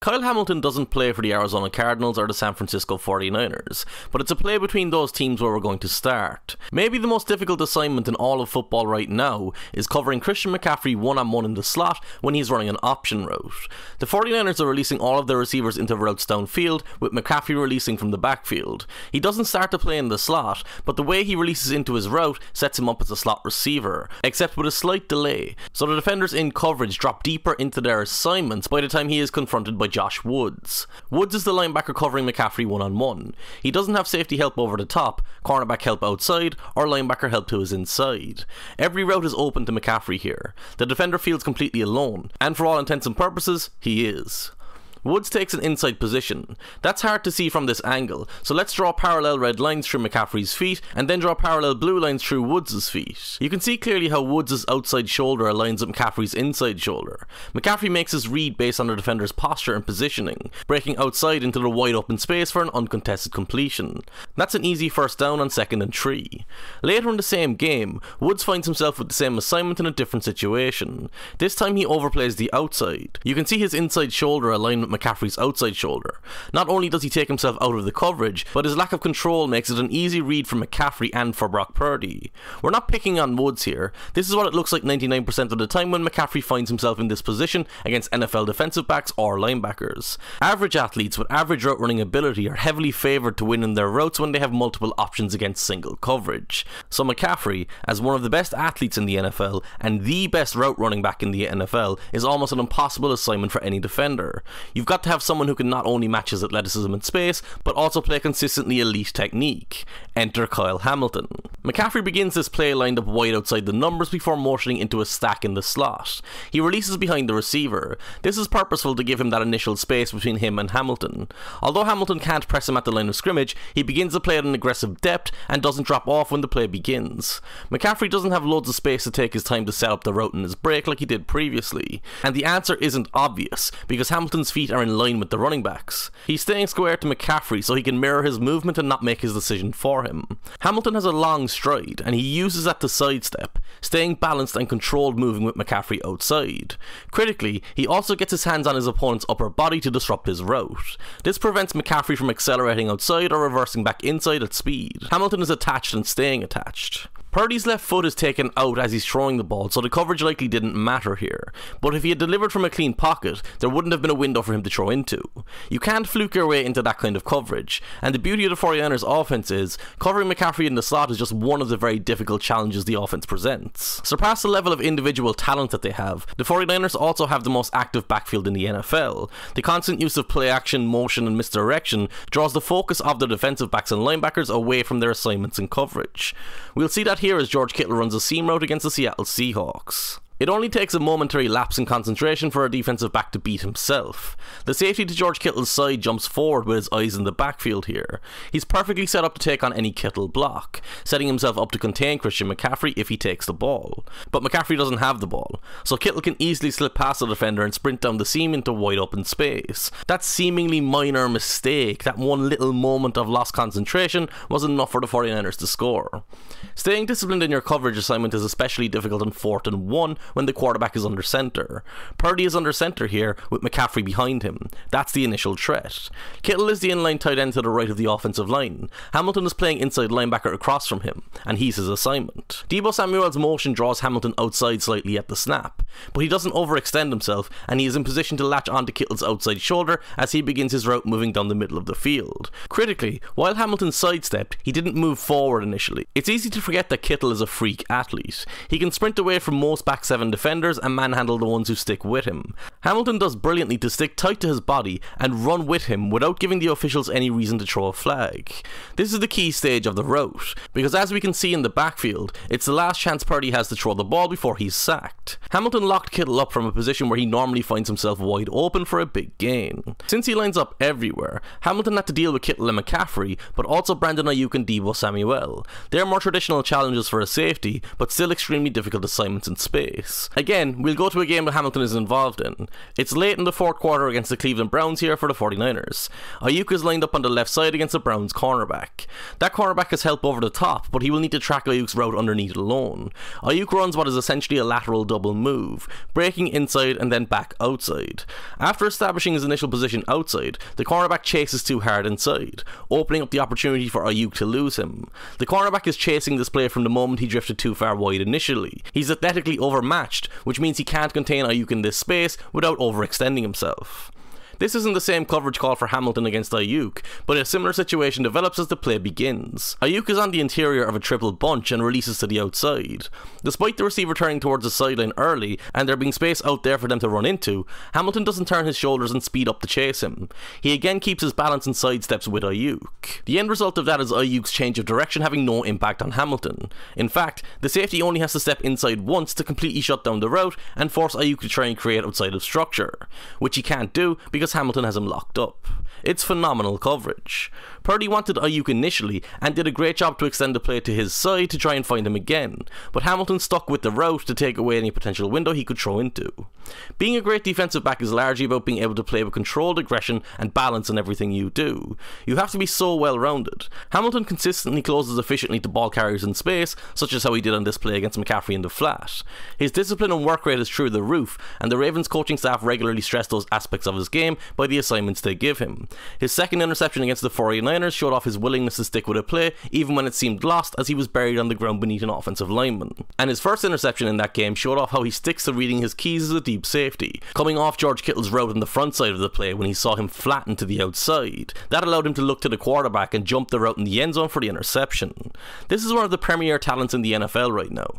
Kyle Hamilton doesn't play for the Arizona Cardinals or the San Francisco 49ers, but it's a play between those teams where we're going to start. Maybe the most difficult assignment in all of football right now is covering Christian McCaffrey one-on-one in the slot when he's running an option route. The 49ers are releasing all of their receivers into routes downfield, with McCaffrey releasing from the backfield. He doesn't start to play in the slot, but the way he releases into his route sets him up as a slot receiver, except with a slight delay, so the defenders in coverage drop deeper into their assignments by the time he is confronted by Josh Woods. Woods is the linebacker covering McCaffrey one-on-one. He doesn't have safety help over the top, cornerback help outside, or linebacker help to his inside. Every route is open to McCaffrey here. The defender feels completely alone, and for all intents and purposes, he is. Woods takes an inside position. That's hard to see from this angle, so let's draw parallel red lines through McCaffrey's feet and then draw parallel blue lines through Woods' feet. You can see clearly how Woods' outside shoulder aligns with McCaffrey's inside shoulder. McCaffrey makes his read based on the defender's posture and positioning, breaking outside into the wide open space for an uncontested completion. That's an easy first down on 2nd and 3. Later in the same game, Woods finds himself with the same assignment in a different situation. This time he overplays the outside. You can see his inside shoulder align with McCaffrey's outside shoulder. Not only does he take himself out of the coverage, but his lack of control makes it an easy read for McCaffrey and for Brock Purdy. We're not picking on Woods here. This is what it looks like 99% of the time when McCaffrey finds himself in this position against NFL defensive backs or linebackers. Average athletes with average route running ability are heavily favoured to win in their routes when they have multiple options against single coverage. So McCaffrey, as one of the best athletes in the NFL and the best route running back in the NFL, is almost an impossible assignment for any defender. You've got to have someone who can not only match his athleticism in space, but also play consistently elite technique. Enter Kyle Hamilton. McCaffrey begins this play lined up wide outside the numbers before motioning into a stack in the slot. He releases behind the receiver. This is purposeful to give him that initial space between him and Hamilton. Although Hamilton can't press him at the line of scrimmage, he begins the play at an aggressive depth and doesn't drop off when the play begins. McCaffrey doesn't have loads of space to take his time to set up the route in his break like he did previously. And the answer isn't obvious, because Hamilton's feet are in line with the running backs. He's staying square to McCaffrey so he can mirror his movement and not make his decision for him. Hamilton has a long stride and he uses that to sidestep, staying balanced and controlled moving with McCaffrey outside. Critically, he also gets his hands on his opponent's upper body to disrupt his route. This prevents McCaffrey from accelerating outside or reversing back inside at speed. Hamilton is attached and staying attached. Purdy's left foot is taken out as he's throwing the ball, so the coverage likely didn't matter here. But if he had delivered from a clean pocket, there wouldn't have been a window for him to throw into. You can't fluke your way into that kind of coverage, and the beauty of the 49ers offense is, covering McCaffrey in the slot is just one of the very difficult challenges the offense presents. Surpass the level of individual talent that they have, the 49ers also have the most active backfield in the NFL. The constant use of play action, motion and misdirection draws the focus of the defensive backs and linebackers away from their assignments in coverage. We'll see that here as George Kittle runs a seam route against the Seattle Seahawks. It only takes a momentary lapse in concentration for a defensive back to beat himself. The safety to George Kittle's side jumps forward with his eyes in the backfield here. He's perfectly set up to take on any Kittle block, setting himself up to contain Christian McCaffrey if he takes the ball. But McCaffrey doesn't have the ball, so Kittle can easily slip past the defender and sprint down the seam into wide open space. That seemingly minor mistake, that one little moment of lost concentration, was enough for the 49ers to score. Staying disciplined in your coverage assignment is especially difficult on 4th and 1 when the quarterback is under center. Purdy is under center here with McCaffrey behind him. That's the initial threat. Kittle is the inline tight end to the right of the offensive line. Hamilton is playing inside linebacker across from him, and he's his assignment. Deebo Samuel's motion draws Hamilton outside slightly at the snap, but he doesn't overextend himself, and he is in position to latch onto Kittle's outside shoulder as he begins his route moving down the middle of the field. Critically, while Hamilton sidestepped, he didn't move forward initially. It's easy to forget that Kittle is a freak athlete. He can sprint away from most back 7 defenders and manhandle the ones who stick with him. Hamilton does brilliantly to stick tight to his body and run with him without giving the officials any reason to throw a flag. This is the key stage of the route, because as we can see in the backfield, it's the last chance Purdy has to throw the ball before he's sacked. Hamilton locked Kittle up from a position where he normally finds himself wide open for a big gain. Since he lines up everywhere, Hamilton had to deal with Kittle and McCaffrey, but also Brandon Ayuk and Deebo Samuel. They're more traditional challenges for a safety, but still extremely difficult assignments in space. space. Again, we'll go to a game that Hamilton is involved in. It's late in the fourth quarter against the Cleveland Browns here for the 49ers. Ayuik is lined up on the left side against the Browns cornerback. That cornerback has help over the top, but he will need to track Ayuk's route underneath alone. Ayuk runs what is essentially a lateral double move, breaking inside and then back outside. After establishing his initial position outside, the cornerback chases too hard inside, opening up the opportunity for Ayuk to lose him. The cornerback is chasing this play from the moment he drifted too far wide initially. He's athletically overmatched, which means he can't contain Ayuk in this space without overextending himself. This isn't the same coverage call for Hamilton against Ayuk, but a similar situation develops as the play begins. Ayuk is on the interior of a triple bunch and releases to the outside. Despite the receiver turning towards the sideline early and there being space out there for them to run into, Hamilton doesn't turn his shoulders and speed up to chase him. He again keeps his balance and sidesteps with Ayuk. The end result of that is Ayuk's change of direction having no impact on Hamilton. In fact, the safety only has to step inside once to completely shut down the route and force Ayuk to try and create outside of structure, which he can't do because Hamilton has him locked up. It's phenomenal coverage. Purdy wanted Ayuk initially and did a great job to extend the play to his side to try and find him again, but Hamilton stuck with the route to take away any potential window he could throw into. Being a great defensive back is largely about being able to play with controlled aggression and balance in everything you do. You have to be so well rounded. Hamilton consistently closes efficiently to ball carriers in space, such as how he did on this play against McCaffrey in the flat. His discipline and work rate is through the roof, and the Ravens coaching staff regularly stress those aspects of his game by the assignments they give him. His second interception against the 49ers showed off his willingness to stick with a play even when it seemed lost, as he was buried on the ground beneath an offensive lineman. And his first interception in that game showed off how he sticks to reading his keys as a deep safety, coming off George Kittle's route on the front side of the play when he saw him flatten to the outside. That allowed him to look to the quarterback and jump the route in the end zone for the interception. This is one of the premier talents in the NFL right now.